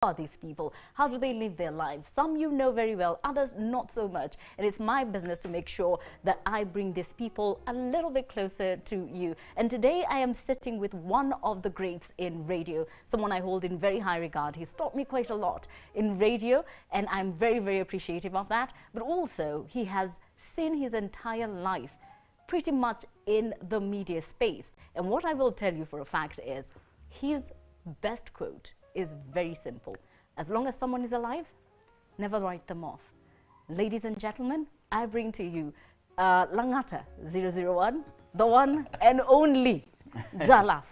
are these people? How do they live their lives? Some you know very well, others not so much. And it's my business to make sure that I bring these people a little bit closer to you. And today I am sitting with one of the greats in radio, someone I hold in very high regard. He's taught me quite a lot in radio, and I'm very, very appreciative of that. But also, he has seen his entire life pretty much in the media space. And what I will tell you for a fact is, his best quote is very simple. As long as someone is alive, never write them off. Ladies and gentlemen, I bring to you Langata 001, the one and only Jalas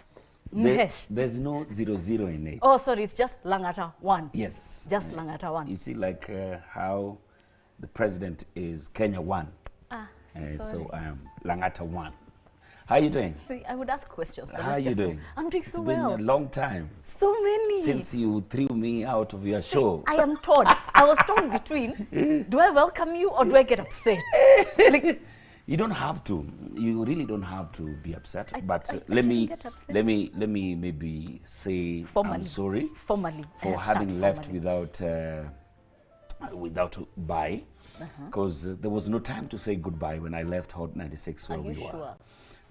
Mesh. There's no 00 in it. Oh, sorry, it's just Langata 1. Yes. Just Langata 1. You see, like how the president is Kenya 1. So I am Langata 1. How are you doing? See, I would ask questions. How are you doing? I'm doing so well. It's been a long time. So many. Since you threw me out of your show. I am torn. I was torn between, do I welcome you or do I get upset? Like, you don't have to. You really don't have to be upset. Let me maybe say formally, I'm sorry formally for having left without bye. Because there was no time to say goodbye when I left Hot 96 where we were. Sure?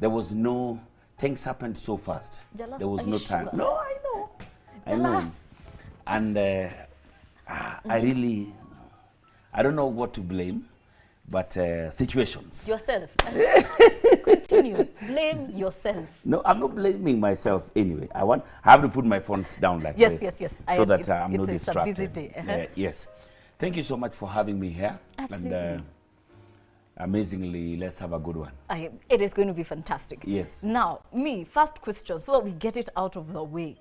There was no, things happened so fast. Jalas, there was no time. Sure? No, I know. Jalas. I know. And I really, I don't know what to blame, but situations. Yourself. Continue. Blame yourself. No, I'm not blaming myself anyway. I have to put my phones down like this. Yes. So that I'm not distracted. It's a busy day. Yes. Thank you so much for having me here. Absolutely. And amazingly, let's have a good one. It is going to be fantastic. Yes. Now, first question, so that we get it out of the way.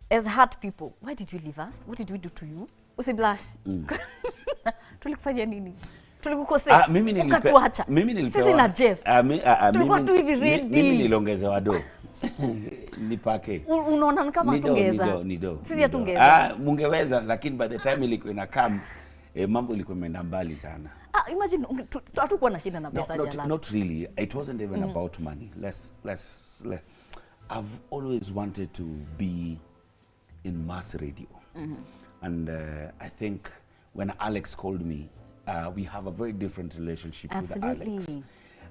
As heart people, why did you leave us? What did we do to you? Usiblash. Tulikufanya nini? Tulikukosea. Ukatuacha. Sisi na Jeff. Tulikuwa tu hivi ready. Mimi niliongeza wado. Nipake. Unaona kama tungeza. Nido. Sisi hatungeza. Mungeweza, lakini by the time ilikuwa inakam, mambo ilikuwa imeenda mbali sana. Imagine hatukuwa na shida na pesa Jalas. Not really. It wasn't even about money. I've always wanted to be in mass radio. And I think when Alex called me, we have a very different relationship with Alex.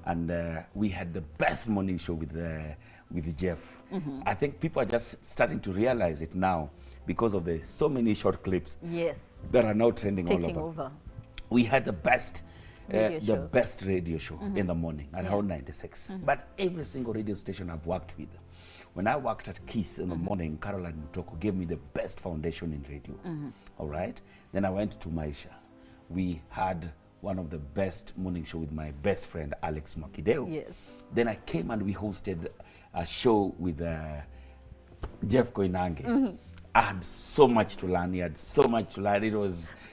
And we had the best morning show with Jeff. I think people are just starting to realize it now because of the so many short clips that are now trending all over. We had the best radio show in the morning at Hot 96. But every single radio station I've worked with, when I worked at Kiss in the morning, Caroline Mutoko gave me the best foundation in radio. All right. Then I went to Maisha. We had one of the best morning show with my best friend Alex Makideo. Yes. Then I came and we hosted a show with Jeff Koinange. I had so much to learn. He had so much to learn.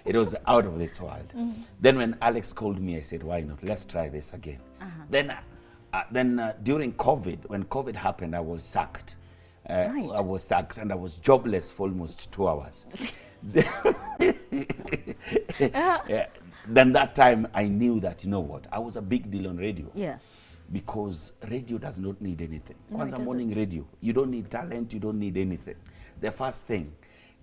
It was out of this world. Then when Alex called me, I said, why not? Let's try this again. Then during COVID, when COVID happened, I was sacked. I was sacked and I was jobless for almost 2 hours. Then that time I knew that, you know what, I was a big deal on radio. Yeah. Because radio does not need anything. Once a morning radio, you don't need talent, you don't need anything. The first thing,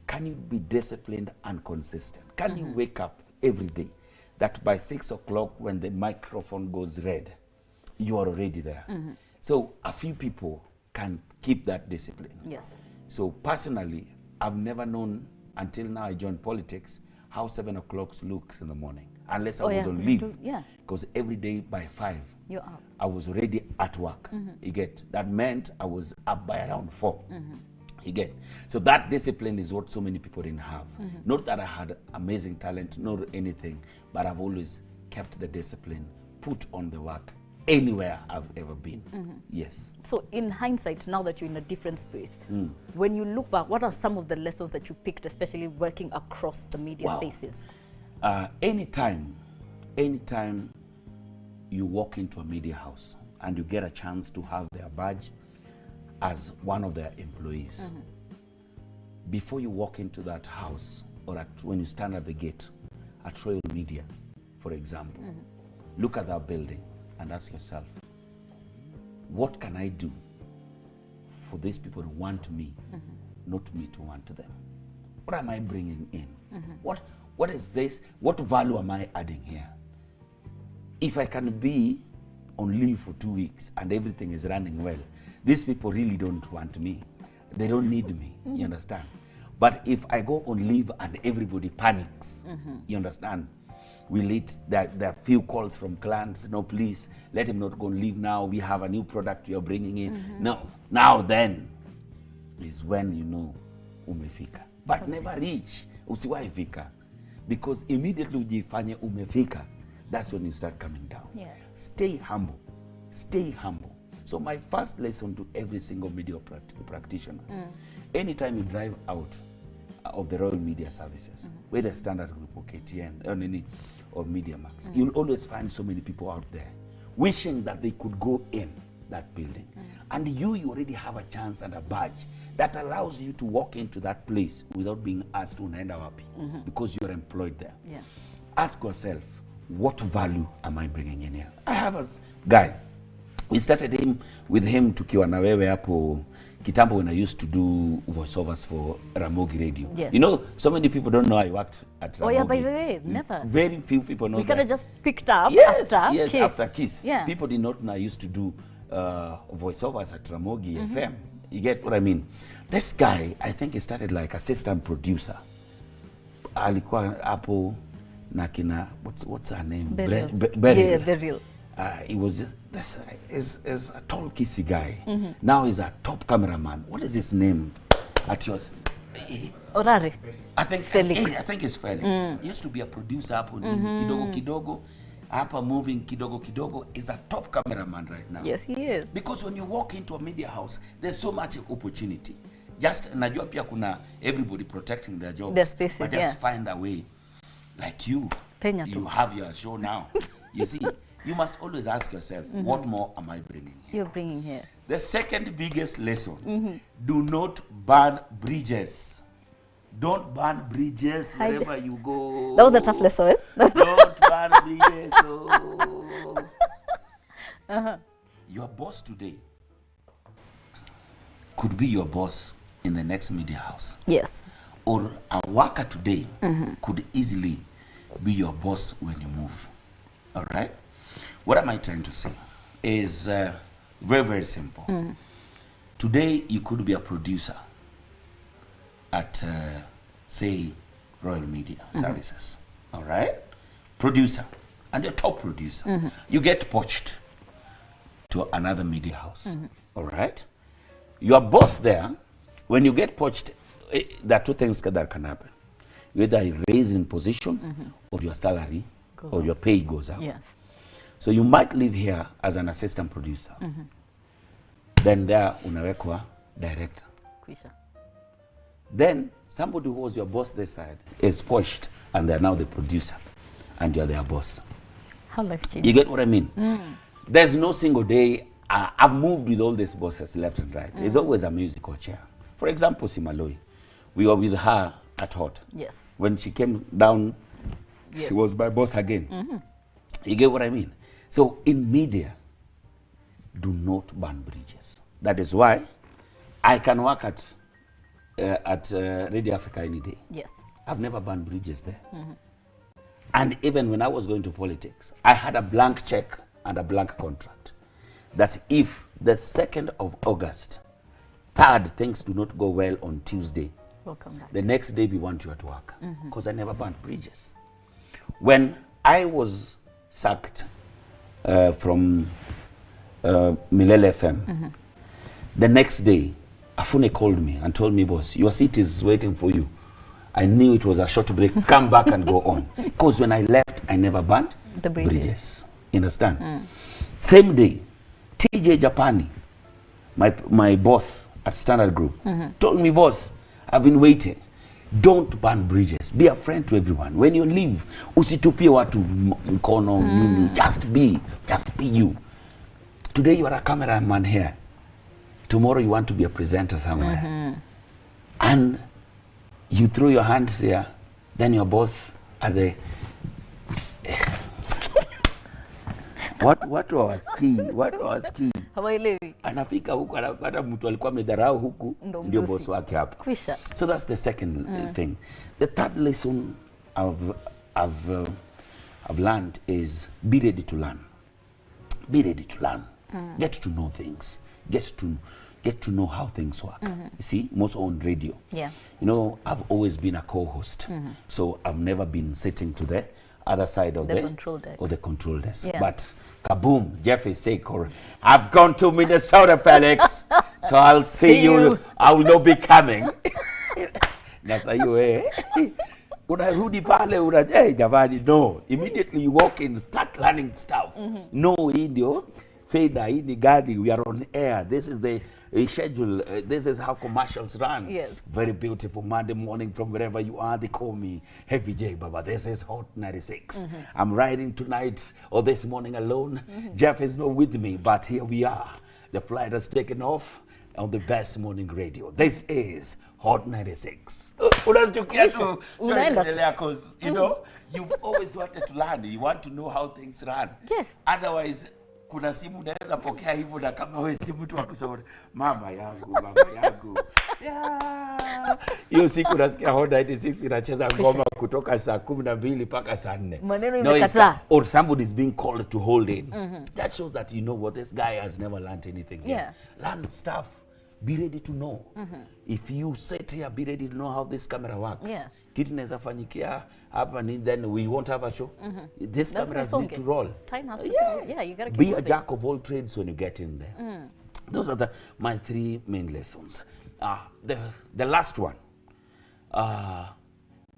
can you be disciplined and consistent? Can you wake up every day that by 6 o'clock when the microphone goes red, you are already there? So a few people can keep that discipline. Yes. So personally, I've never known until now I joined politics how 7 o'clock looks in the morning, unless I was on leave. Because every day by 5, you're up. I was already at work. You get that meant I was up by around 4. You get so that discipline is what so many people didn't have. Not that I had amazing talent, not anything, but I've always kept the discipline, put on the work anywhere I've ever been. Yes. So in hindsight, now that you're in a different space, when you look back, what are some of the lessons that you picked, especially working across the media spaces? Anytime you walk into a media house and you get a chance to have their badge as one of their employees, before you walk into that house or when you stand at the gate at Royal Media, for example, look at that building and ask yourself, what can I do for these people to want me, not me to want them? What am I bringing in? What is this? What value am I adding here? If I can be on leave for 2 weeks and everything is running well, these people really don't want me. They don't need me, you understand? But if I go on leave and everybody panics, you understand? We'll eat, there are few calls from clients, no, please, let him not go on leave now. We have a new product we are bringing in. No, now then is when you know umefika. But never reach, usiwahi fika. Because immediately ujifanye umefika, that's when you start coming down. Yeah. Stay humble. Stay humble. So my first lesson to every single media practitioner, anytime you drive out of the Royal Media Services, whether Standard Group or KTN or Media Max, you'll always find so many people out there wishing that they could go in that building. And you already have a chance and a badge that allows you to walk into that place without being asked unaenda wapi, because you're employed there. Yeah. Ask yourself, what value am I bringing in here? I have a guy, we started with him tukiwa na wewe hapo kitambo when I used to do voiceovers for Ramogi Radio. Yes. You know, so many people don't know I worked at Ramogi. Oh yeah, by the way, never. Very few people know we that. We kind of just picked up after Kiss. After Kiss. Yeah. People did not know I used to do voiceovers at Ramogi FM. You get what I mean? This guy, I think he started like assistant producer. Alikuwa hapo na kina, what's her name? Beryl. Beryl. Yeah, Beryl. He was just, is a tall, kissy guy. Now he's a top cameraman. What is his name? At yours? Orare. I think Felix. I think it's Felix. He used to be a producer hapo kidogo kidogo. Hapa moving kidogo kidogo is a top cameraman right now. Yes, he is. Because when you walk into a media house, there's so much opportunity. Just najua pia kuna everybody protecting their job. Their spaces, but just find a way. Like you have your show now. You see, you must always ask yourself, what more am I bringing here? You're bringing here. The second biggest lesson, do not burn bridges. Don't burn bridges wherever you go. That was a tough lesson. Don't burn bridges. Your boss today could be your boss in the next media house. Yes. Or a worker today could easily be your boss when you move. All right? What am I trying to say? Is very, very simple. Today, you could be a producer at, say, Royal Media Services. All right? Producer. And you're top producer. You get poached to another media house. All right? Your boss there, when you get poached, there are two things that can happen. Either you raise in position or your salary or your pay goes up. Yes. So you might live here as an assistant producer. Then there unawekwa director. Kwisha. Then somebody who was your boss this side is poached and they're now the producer and you're their boss. How life changing. You get what I mean? There's no single day I've moved with all these bosses left and right. There's always a musical chair. For example, Simaloi, we were with her at Hot. Yes. When she came down, she was my boss again. You get what I mean? So in media, do not burn bridges. That is why I can work at Radio Africa any day. Yes. I've never burned bridges there. And even when I was going to politics, I had a blank check and a blank contract that if the 2nd of August, 3rd, things do not go well on Tuesday, Welcome back. the next day we want you at work. Because I never burned bridges. When I was sacked from Milele FM, the next day, Afune called me and told me, boss, your seat is waiting for you. I knew it was a short break. Come back and go on. Because when I left, I never burned The bridges. You understand? Same day, TJ Japani, my boss at Standard Group, told me, boss, I've been waiting. Don't burn bridges. Be a friend to everyone. When you leave, usitupie watu mkono, just be you. Today you are a cameraman here. Tomorrow you want to be a presenter somewhere. And you throw your hands there, then your boss at the watu hawasikii. Hawaelewi. Anafika huku anapata mtu alikuwa amedharau huku ndio boss wake hapa. Kwisha. So that's the second thing. The third lesson I've learned is be ready to learn. Be ready to learn. Get to know things. Get to know how things work. You see, most on radio. Yeah. You know, I've always been a co-host, so I've never been sitting to the other side of the control desk. Yeah. But kaboom, Jeff is sick, or I've gone to Minnesota, Felix, so I'll see you. I will not be coming. That's how you unarudi pale hey jamani, no. Immediately you walk in, start learning stuff. No, hii ndio fader, hii ni gadi, we are on air. This is the schedule. This is how commercials run. Yes. Very beautiful Monday morning from wherever you are. They call me Heavy J Baba. This is Hot 96. I'm riding tonight or this morning alone. Jeff is not with me, but here we are. The flight has taken off on the best morning radio. This is Hot 96. Because you know, you've always wanted to learn. You want to know how things run. Yes. Otherwise, kuna simu unaweza pokea hivyo, na kama wewe si mtu wa kusema mama yangu. Hiyo siku nasikia Hot 96 inacheza ngoma kutoka saa 12 mpaka saa 4. Maneno imekataa. Or somebody is being called to hold in. That shows that you know what, this guy has never learned anything. Yeah. Learn stuff. Be ready to know. If you sit here, be ready to know how this camera works. Yeah. Kitu inaweza fanyikia hapa, then we won't have a show. This camera need to roll. Time has to you gotta keep be moving. a jack of all trades when you get in there. Those are my three main lessons. The last one.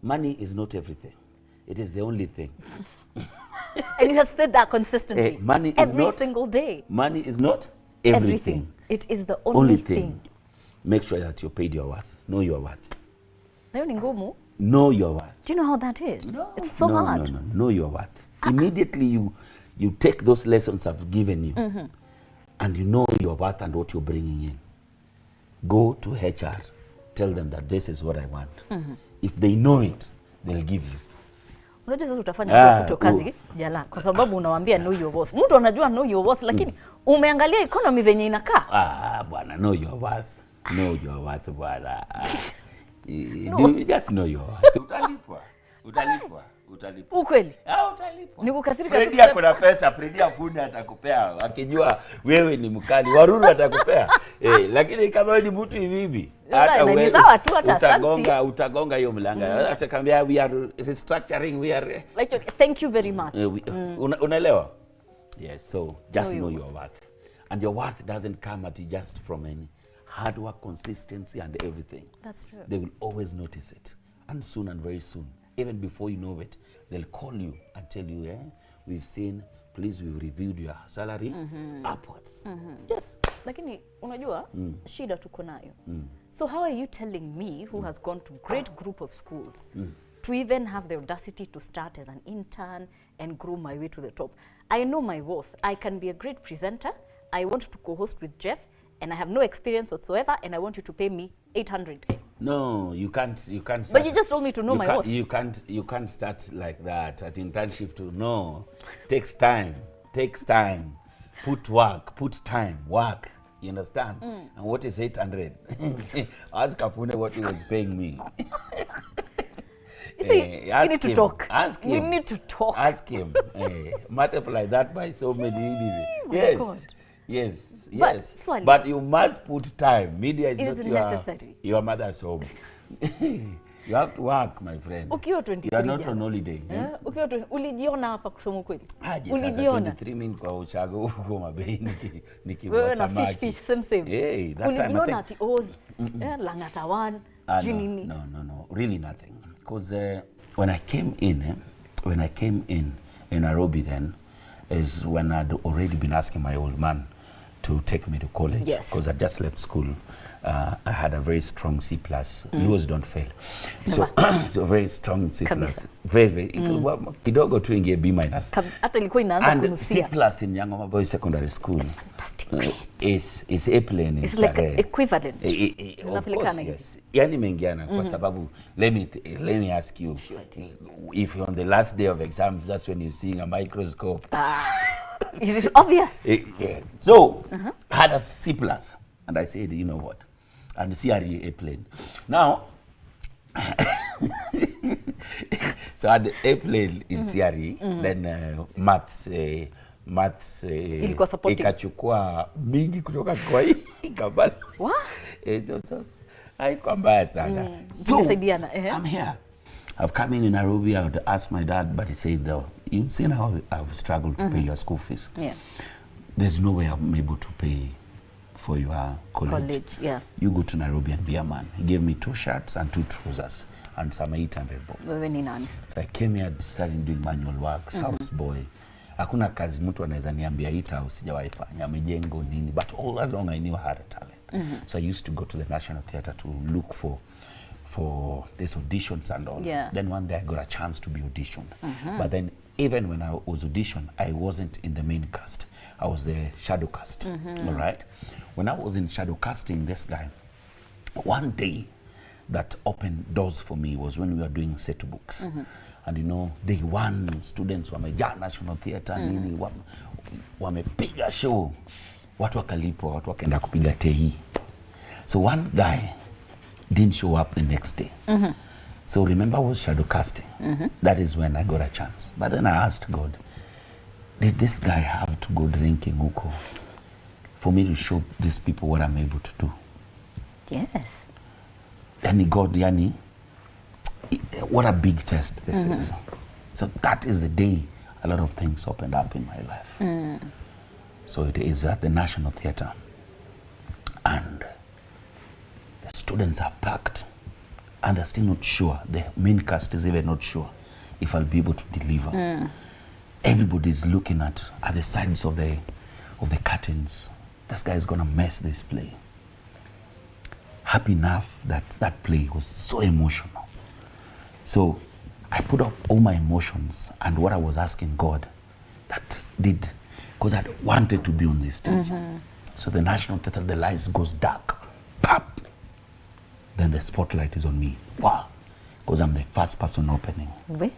Money is not everything. It is the only thing. And you have said that consistently. Money is every not, single day. Money is not everything. It is the only thing. Make sure that you paid your worth. Know your worth. Know your worth. Do you know how that is? No. It's so hard. No. Know your worth. Immediately you take those lessons I've given you, and you know your worth and what you're bringing in. Go to HR. Tell them that this is what I want. If they know it, they'll give you. Unajua sasa utafanya kufuto kazi jala kwa sababu unawaambia know your worth. Mtu anajua know your worth, lakini umeangalia economy venye inakaa. Bwana, know your worth. Know your worth, bwana. Just know your worth. Utalipwa. Ukweli? Utalipwa. Nikukasirika. Fredi yako na pesa, Fredi afuni atakupea. Akijua wewe ni mkali, Waruru atakupea. Lakini kama wewe ni mtu hivi, hata wewe utagonga hiyo mlanga. Atakwambia we are restructuring, we are like, thank you very much. Unaelewa? Yes, so just know your worth. And your worth doesn't come at just from any hard work, consistency and everything. That's true. They will always notice it. And soon and very soon, even before you know it, they'll call you and tell you, we've seen, please, we've reviewed your salary upwards. Yes. Lakini unajua shida tuko nayo. So how are you telling me, who has gone to great group of schools, to even have the audacity to start as an intern and grow my way to the top? I know my worth. I can be a great presenter. I want to co-host with Jeff, and I have no experience whatsoever, and I want you to pay me 800K. No, you can't start. But you just told me to know my worth. You can't start like that at internship to know. Takes time. Put time, work. You understand? And what is 800? Ask Kafune what he was paying me. You see, you need to talk. Ask him. We need to talk. Ask him. Multiply that by so many. Yes. God. Yes. But you must put time. Media is not necessary. Your mother's home. You have to work, my friend. Ukiwa 23. You are not on holiday. Ukiwa ulijiona hapa kusoma kweli? Ulijiona 23 mimi kwa uchago huko mabei wewe na fish same. That time ulijiona ati Langata one nini? No, really nothing. Because when I came in Nairobi then is when I'd already been asking my old man to take me to college, because I just left school. I had a very strong C+. Yours don't fail. So very strong C+. Very kidogo tu ingie B-. Hata ilikuwa inaanza kunusia. And C+ in Yangoma Boys Secondary School is A-plane. It's like equivalent. Of course, yes. Yani mengiana kwa sababu let me ask you, if you're on the last day of exams, that's when you're seeing a microscope. It is obvious. Yeah. So I had a C plus, and I said, you know what? And the CRE A plane. Now, so I had the A plane in CRE, then maths Ilikuwa supporting. ikachukua mingi kutoka kwa hii ikabala. What? Haikuwa mbaya sana. So, I'm here. I've come in Nairobi. I would ask my dad, but he said, you've seen how I've struggled to pay your school fees. Yeah. There's no way I'm able to pay for your college. Yeah. You go to Nairobi and be a man. He gave me 2 shirts and 2 trousers and some 800 bob. So I came here, started doing manual work, house boy. Hakuna kazi mtu anaweza niambia ita usijawahi fanya mijengo nini, but all along I knew I had a talent. So I used to go to the National Theatre to look for these auditions and all. Yeah. Then one day I got a chance to be auditioned. But then even when I was auditioned, I wasn't in the main cast. I was the shadow cast. All right. When I was in shadow casting, this guy, one day that opened doors for me was when we were doing set books. And you know, day one, students wamejaa National Theatre nini, wamepiga show, watu wakalipwa, watu wakaenda kupiga tehi. So one guy didn't show up the next day. So remember, I was shadow casting. That is when I got a chance. But then I asked God, did this guy have to go drinking huko for me to show these people what I'm able to do? Yes. Then God, yani, what a big test this is. So that is the day a lot of things opened up in my life. So it is at the National Theatre. And the students are packed. And they're still not sure. The main cast is even not sure if I'll be able to deliver. Everybody's looking at the sides of the curtains. This guy is gonna mess this play. Happy enough that that play was so emotional. So I put up all my emotions and what I was asking God, that did, because I wanted to be on this stage. So the National Theatre, the lights goes dark, pop. Then the spotlight is on me. Wow, because I'm the first person opening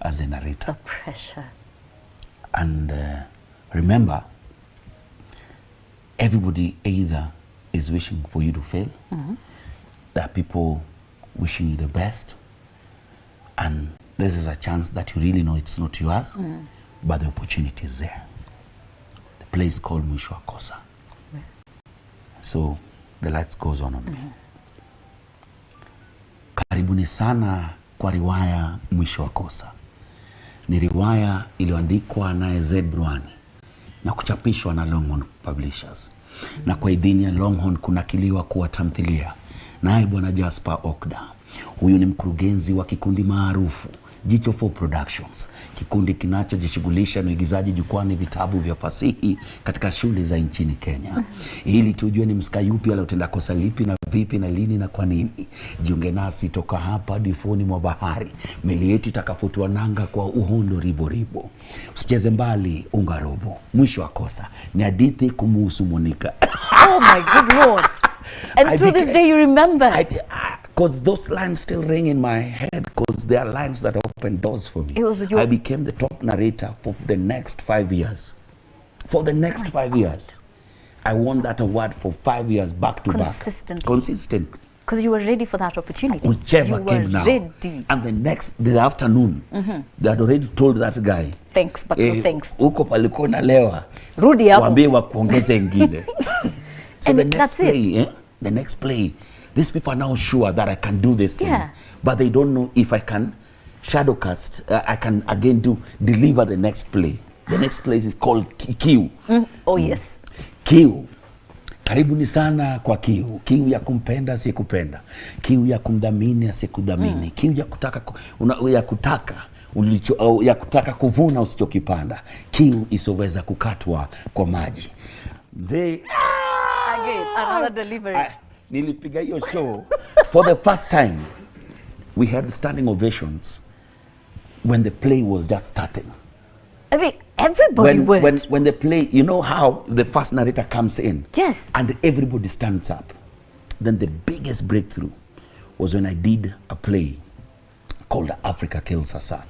as a narrator. The pressure. And remember, everybody either is wishing for you to fail. There are people wishing you the best. And this is a chance that you really know it's not yours, but the opportunity is there. The play is called Mwisho wa Kosa. So the lights goes on me. Karibuni sana kwa riwaya Mwisho wa Kosa. Ni riwaya iliyoandikwa na Zed Brwani na kuchapishwa na Longhorn Publishers. Na kwa idhini ya Longhorn kunakiliwa kuwa tamthilia. Naye Bwana Jasper Okda. Huyu ni mkurugenzi wa kikundi maarufu Jicho 4 Productions, kikundi kinachojishughulisha na uigizaji jukwani vitabu vya fasihi katika shule za nchini Kenya. Ili tujue ni msika yupi aliyotenda kosa lipi na vipi na lini na kwa nini. Jiunge nasi toka hapa difuni mwa bahari, meli yetu itakapotua nanga kwa uhondo ribo ribo. Usicheze mbali, unga robo. Mwisho wa Kosa ni hadithi kumuhusu Monica. Oh my good Lord. And to this day you remember. Because those lines still ring in my head, because they are lines that opened doors for me. I became the top narrator for the next 5 years. For the next 5 years. I won that award for 5 years back to back. Consistent. Because you were ready for that opportunity. Whichever you came now. Ready. And the afternoon, they had already told that guy, thanks, but no thanks. Uko palikuwa na lewa. Rudi hapo. Waambie wakuongeze ingine. So and the next play, it. The next play, these people are now sure that I can do this thing, but they don't know if I can shadow cast. I can again deliver the next play. The next play is called Kiu. Oh yes. Kiu. Karibuni sana kwa kiu. Kiu ya kumpenda asiyekupenda. Kiu ya kumdhamini asiyekudhamini. Kiu ya kutaka kuvuna usichokipanda. Kiu isoweza kukatwa kwa maji. Mzee. Again, another delivery. Nilipiga hiyo show for the first time. We had standing ovations when the play was just starting. I mean, everybody went. When the play, you know how the first narrator comes in? Yes. And everybody stands up. Then the biggest breakthrough was when I did a play called Africa Kills Her Son.